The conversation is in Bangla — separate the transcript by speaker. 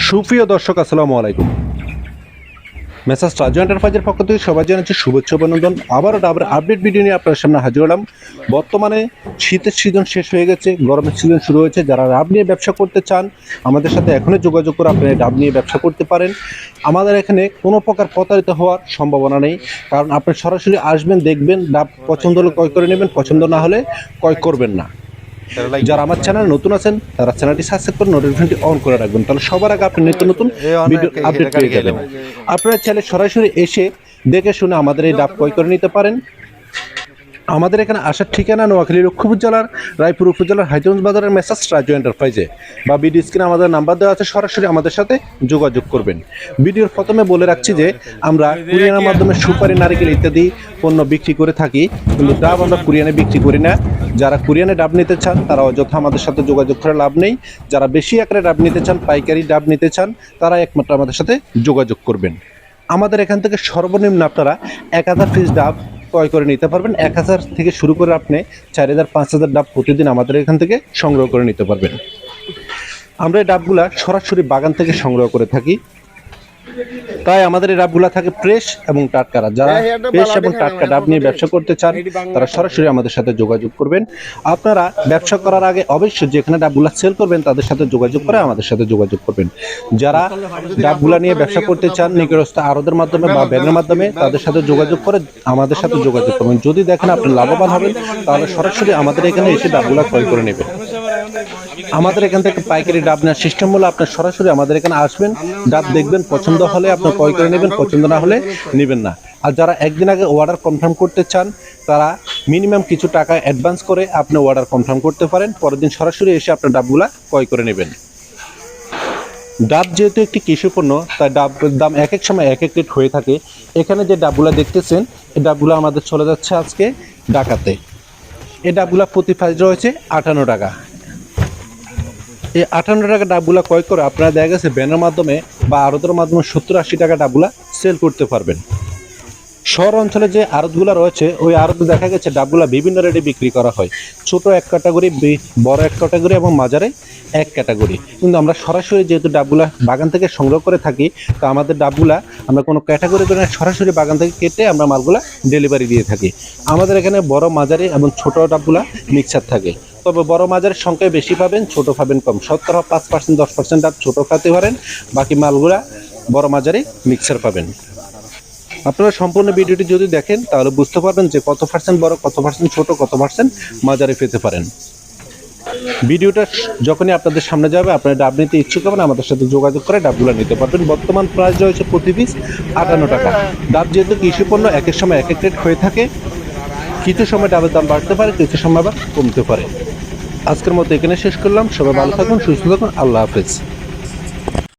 Speaker 1: সুপ্রিয় দর্শক আসসালামু আলাইকুম। মেসার্স রাজু এন্টারপ্রাইজের পক্ষ থেকে সবাই জানাচ্ছি শুভেচ্ছা অভিনন্দন। আবারও ডাবের আপডেট ভিডিও নিয়ে আপনার সামনে হাজির হলাম। বর্তমানে শীতের সিজন শেষ হয়ে গেছে, গরমের সিজন শুরু হয়েছে। যারা ডাব নিয়ে ব্যবসা করতে চান আমাদের সাথে এখনই যোগাযোগ করে আপনি ডাব নিয়ে ব্যবসা করতে পারেন। আমাদের এখানে কোনো প্রকার প্রতারিত হওয়ার সম্ভাবনা নেই, কারণ আপনি সরাসরি আসবেন, দেখবেন, ডাব পছন্দ হলে ক্রয় করে নেবেন, পছন্দ না হলে ক্রয় করবেন না। যারা আমার চ্যানেল নতুন আছেন তারা চ্যানেলটি সাবস্ক্রাইব করে নোটিফিকেশনটি অন করে রাখবেন, তাহলে সবার আগে আপনি নিত্য নতুন ভিডিও আপডেট পেয়ে যাবেন। আপনারা চাইলে সরাসরি এসে দেখে শুনে আমাদের এই ডাব ক্রয় করে নিতে পারেন। আমাদের এখানে আসার ঠিকানা নোয়াখালী লক্ষ্মীপুর জেলার রায়পুর উপজেলার হাইজগঞ্জ বাজারের মেসার্স রাজু এন্টারপ্রাইজে, বা ভিডিও স্ক্রিনে আমাদের নাম্বার দেওয়া আছে, সরাসরি আমাদের সাথে যোগাযোগ করবেন। ভিডিওর প্রথমে বলে রাখছি যে আমরা কুরিয়ানের মাধ্যমে সুপারি, নারিকেল ইত্যাদি পণ্য বিক্রি করে থাকি, কিন্তু ডাব আমরা কুরিয়ানে বিক্রি করি না। যারা কুরিয়ানে ডাব নিতে চান তারা অযথা আমাদের সাথে যোগাযোগ করে লাভ নেই। যারা বেশি আকারে ডাব নিতে চান, পাইকারি ডাব নিতে চান, তারা একমাত্র আমাদের সাথে যোগাযোগ করবেন। আমাদের এখান থেকে সর্বনিম্ন আপনারা 1000 পিস ডাব ক্রয় করে নিতে পারবেন। 1000 থেকে শুরু করে আপনি 4000 5000 ডাব প্রতিদিন আমাদের এখান থেকে সংগ্রহ করে নিতে পারবেন। আমরা এই ডাবগুলা সরাসরি বাগান থেকে সংগ্রহ করে থাকি, তাই আমাদের এই ডাবগুলা থাকে ফ্রেশ এবং টাটকা। যারা ফ্রেশ এবং টাটকা ডাব নিয়ে ব্যবসা করতে চান তারা সরাসরি আমাদের সাথে যোগাযোগ করবেন। আপনারা ব্যবসা করার আগে অবশ্যই যেখানে ডাবগুলা সেল করবেন তাদের সাথে যোগাযোগ করে আমাদের সাথে যোগাযোগ করবেন। যারা ডাবগুলা নিয়ে ব্যবসা করতে চান নিকটস্থ আড়তের মাধ্যমে বা ব্যানের মাধ্যমে, তাদের সাথে যোগাযোগ করে আমাদের সাথে যোগাযোগ করবেন। যদি দেখেন আপনি লাভবান হবেন তাহলে সরাসরি আমাদের এখানে এসে ডাবগুলা ক্রয় করে নেবেন। আমাদের এখান থেকে পাইকারি ডাব নেওয়ার সিস্টেম হলো আপনার সরাসরি আমাদের এখানে আসবেন, ডাব দেখবেন, পছন্দ হলে আপনি ক্রয় করে নেবেন, পছন্দ না হলে নেবেন না। আর যারা একদিন আগে অর্ডার কনফার্ম করতে চান তারা মিনিমাম কিছু টাকা অ্যাডভান্স করে আপনি অর্ডার কনফার্ম করতে পারেন, পরের দিন সরাসরি এসে আপনার ডাবগুলা ক্রয় করে নেবেন। ডাব যেহেতু একটি কৃষি পণ্য, তাই ডাবের দাম এক এক সময় এক এক রেট হয়ে থাকে। এখানে যে ডাবগুলা দেখতেছেন এই ডাবগুলো আমাদের চলে যাচ্ছে আজকে ঢাকাতে। এই ডাবগুলা প্রতি প্রাইস রয়েছে 58 টাকা। এই 58 টাকা ডাবগুলা ক্রয় করে আপনারা দেখা গেছে ব্যানের মাধ্যমে বা আড়তের মাধ্যমে 70-80 টাকা ডাবগুলা সেল করতে পারবেন। শহর অঞ্চলে যে আড়তগুলো রয়েছে ওই আড়তে দেখা গেছে ডাবগুলা বিভিন্ন রেটে বিক্রি করা হয়। ছোট এক ক্যাটাগরি, বড় এক ক্যাটাগরি এবং মাঝারে এক ক্যাটাগরি। কিন্তু আমরা সরাসরি যেহেতু ডাবগুলা বাগান থেকে সংগ্রহ করে থাকি, তো আমাদের ডাবগুলা আমরা কোনো ক্যাটাগরি করে সরাসরি বাগান থেকে কেটে আমরা মালগুলা ডেলিভারি দিয়ে থাকি। আমাদের এখানে বড়, মাঝারি এবং ছোট ডাবগুলা মিক্সার থাকে, তবে বড় মাঝারির সংখ্যায় বেশি পাবেন, ছোট পাবেন কম। 5% 10% ডাব ছোট খাতে পারেন, বাকি মালগুলা বড় মাঝারি মিক্সার পাবেন। আপনারা সম্পূর্ণ ভিডিওটি যদি দেখেন তাহলে বুঝতে পারবেন যে কত পার্সেন্ট বড়, কত পার্সেন্ট ছোট, কত পার্সেন্ট মাঝারি পেতে পারেন। ভিডিওটা যখনই আপনাদের সামনে যাবে আপনারা ডাব নিতে ইচ্ছুক হবেন, আমাদের সাথে যোগাযোগ করে ডাবগুলো নিতে পারবেন। বর্তমান প্রাইস রয়েছে প্রতি পিস 58 টাকা। ডাব যেহেতু কৃষি পণ্য এক এক সময় এক এক রেট হয়ে থাকে, কিছু সময় ডাবের দাম বাড়তে পারে, কিছু সময় আবার কমতে পারে। আজকের মতো এখানে শেষ করলাম। সবাই ভালো থাকুন, সুস্থ থাকুন, আল্লাহ হাফেজ।